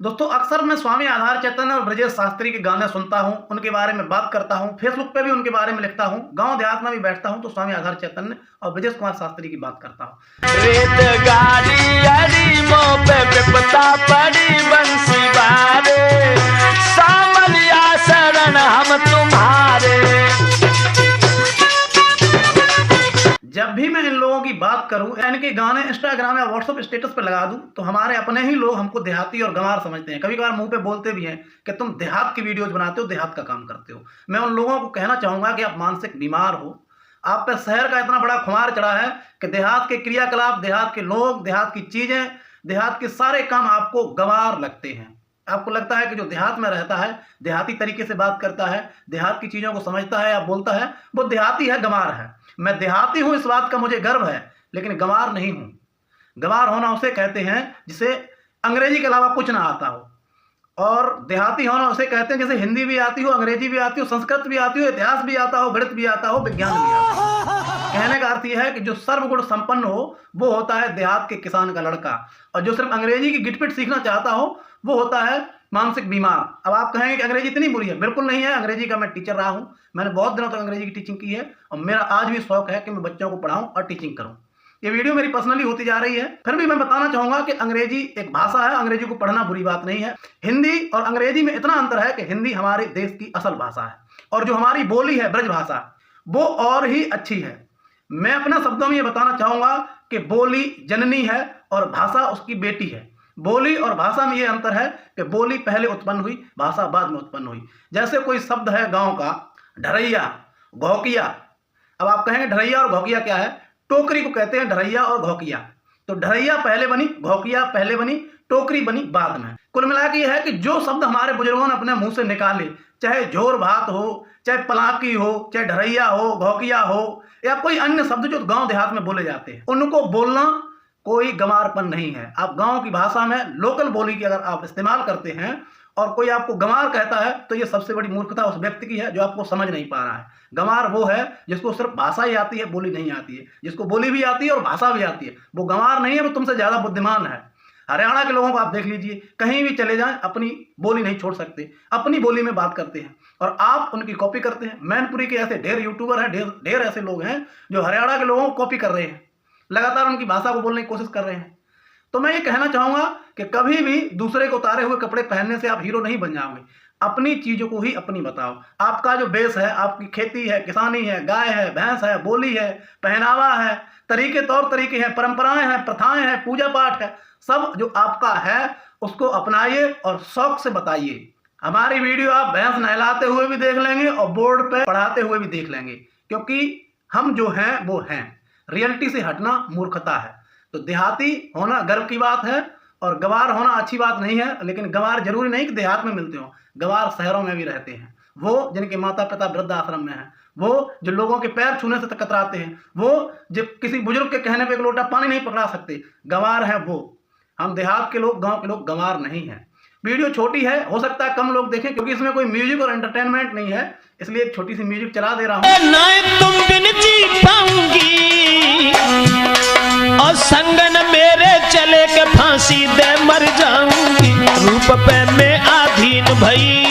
दोस्तों अक्सर मैं स्वामी आधार चैतन्य और ब्रजेश शास्त्री के गाने सुनता हूं, उनके बारे में बात करता हूं, फेसबुक पे भी उनके बारे में लिखता हूं, गांव देहात में भी बैठता हूं तो स्वामी आधार चैतन्य और ब्रजेश कुमार शास्त्री की बात करता हूं। रेतगाड़ी अड़ीमों पे विपदा पड़ी बंसी बारे, सामलिया शरण हम तुम्हारे। जब भी मैं इन लोगों की बात करूं, इनके गाने इंस्टाग्राम या व्हाट्सएप स्टेटस पे लगा दूं तो हमारे अपने ही लोग हमको देहाती और गंवार समझते हैं। कभी कभार मुंह पे बोलते भी हैं कि तुम देहात की वीडियोज बनाते हो, देहात का काम करते हो। मैं उन लोगों को कहना चाहूंगा कि आप मानसिक बीमार हो, आप पे शहर का इतना बड़ा खुमार चढ़ा है कि देहात के क्रियाकलाप, देहात के लोग, देहात की चीजें, देहात के सारे काम आपको गंवार लगते हैं। आपको लगता है कि जो देहात में रहता है, देहाती तरीके से बात करता है, देहात की चीजों को समझता है या बोलता है, वो देहाती है, गंवार है। मैं देहाती हूं, इस बात का मुझे गर्व है, लेकिन गंवार नहीं हूं। गंवार होना उसे कहते हैं जिसे अंग्रेजी के अलावा कुछ ना आता हो, और देहाती होना उसे कहते हैं जैसे हिंदी भी आती हो, अंग्रेजी भी आती हो, संस्कृत भी आती हो, इतिहास भी आता हो, गणित भी आता हो, विज्ञान भी आता हो। कहने का अर्थ यह है कि जो सर्वगुण संपन्न हो वो होता है देहात के किसान का लड़का, और जो सिर्फ अंग्रेजी की गिटपिट सीखना चाहता हो वो होता है मानसिक बीमार। अब आप कहेंगे कि अंग्रेजी इतनी बुरी है, बिल्कुल नहीं है। अंग्रेजी का मैं टीचर रहा हूं, मैंने बहुत दिनों तक अंग्रेजी की टीचिंग की है और मेरा आज भी शौक है कि मैं बच्चों को पढ़ाऊं और टीचिंग करूं। ये वीडियो मेरी पर्सनली होती जा रही है, फिर भी मैं बताना चाहूंगा कि अंग्रेजी एक भाषा है, अंग्रेजी को पढ़ना बुरी बात नहीं है। हिंदी और अंग्रेजी में इतना अंतर है कि हिंदी हमारे देश की असल भाषा है और जो हमारी बोली है ब्रज भाषा, वो और ही अच्छी है। मैं अपने शब्दों में ये बताना चाहूंगा कि बोली जननी है और भाषा उसकी बेटी है। बोली और भाषा में ये अंतर है कि बोली पहले उत्पन्न हुई, भाषा बाद में उत्पन्न हुई। जैसे कोई शब्द है गांव का, ढरैया, घोकिया। अब आप कहेंगे ढरैया और घोकिया क्या है? टोकरी को कहते हैं ढरैया और घोकिया। तो ढरैया पहले बनी, घोकिया पहले बनी, टोकरी बनी बाद में। कुल मिला के ये है कि जो शब्द हमारे बुजुर्गों ने अपने मुंह से निकाले, चाहे झोर भात हो, चाहे पलाकी हो, चाहे ढरैया हो, घोकिया हो, या कोई अन्य शब्द जो गांव देहात में बोले जाते हैं, उनको बोलना कोई गंवारपन नहीं है। आप गांव की भाषा में लोकल बोली की अगर आप इस्तेमाल करते हैं और कोई आपको गंवार कहता है तो ये सबसे बड़ी मूर्खता उस व्यक्ति की है जो आपको समझ नहीं पा रहा है। गंवार वो है जिसको सिर्फ भाषा ही आती है, बोली नहीं आती है। जिसको बोली भी आती है और भाषा भी आती है, वो गंवार नहीं है, वो तुमसे ज्यादा बुद्धिमान है। हरियाणा के लोगों को आप देख लीजिए, कहीं भी चले जाएं अपनी बोली नहीं छोड़ सकते, अपनी बोली में बात करते हैं और आप उनकी कॉपी करते हैं। मैनपुरी के ऐसे ढेर यूट्यूबर हैं, ढेर ऐसे लोग हैं जो हरियाणा के लोगों को कॉपी कर रहे हैं, लगातार उनकी भाषा को बोलने की कोशिश कर रहे हैं। तो मैं ये कहना चाहूंगा कि कभी भी दूसरे को उतारे हुए कपड़े पहनने से आप हीरो नहीं बन जाओगे। अपनी चीजों को ही अपनी बताओ। आपका जो बेस है, आपकी खेती है, किसानी है, गाय है, भैंस है, बोली है, पहनावा है, तरीके तौर तरीके हैं, परंपराएं हैं, प्रथाएं हैं, पूजा पाठ है, सब जो आपका है उसको अपनाइए और शौक से बताइए। हमारी वीडियो आप भैंस नहलाते हुए भी देख लेंगे और बोर्ड पे पढ़ाते हुए भी देख लेंगे, क्योंकि हम जो हैं वो हैं। रियलिटी से हटना मूर्खता है। तो देहाती होना गर्व की बात है और गंवार होना अच्छी बात नहीं है, लेकिन गंवार जरूरी नहीं कि देहात में मिलते हो। गंवार शहरों में भी रहते हैं, वो जिनके माता पिता वृद्ध आश्रम में हैं, वो जो लोगों के पैर छूने से कतराते हैं, वो जब किसी बुजुर्ग के कहने पे एक लोटा पानी नहीं पकड़ा सकते, गंवार है वो। हम देहात के लोग, गांव के लोग गंवार नहीं हैं। वीडियो छोटी है, हो सकता है कम लोग देखें क्योंकि इसमें कोई म्यूजिक और एंटरटेनमेंट नहीं है, इसलिए एक छोटी सी म्यूजिक चला दे रहा हूँ। तुम बिन जी पाऊंगी और संगन मेरे चले के फांसी दे मर जाऊंगी, रूप पे मैं आधीन भई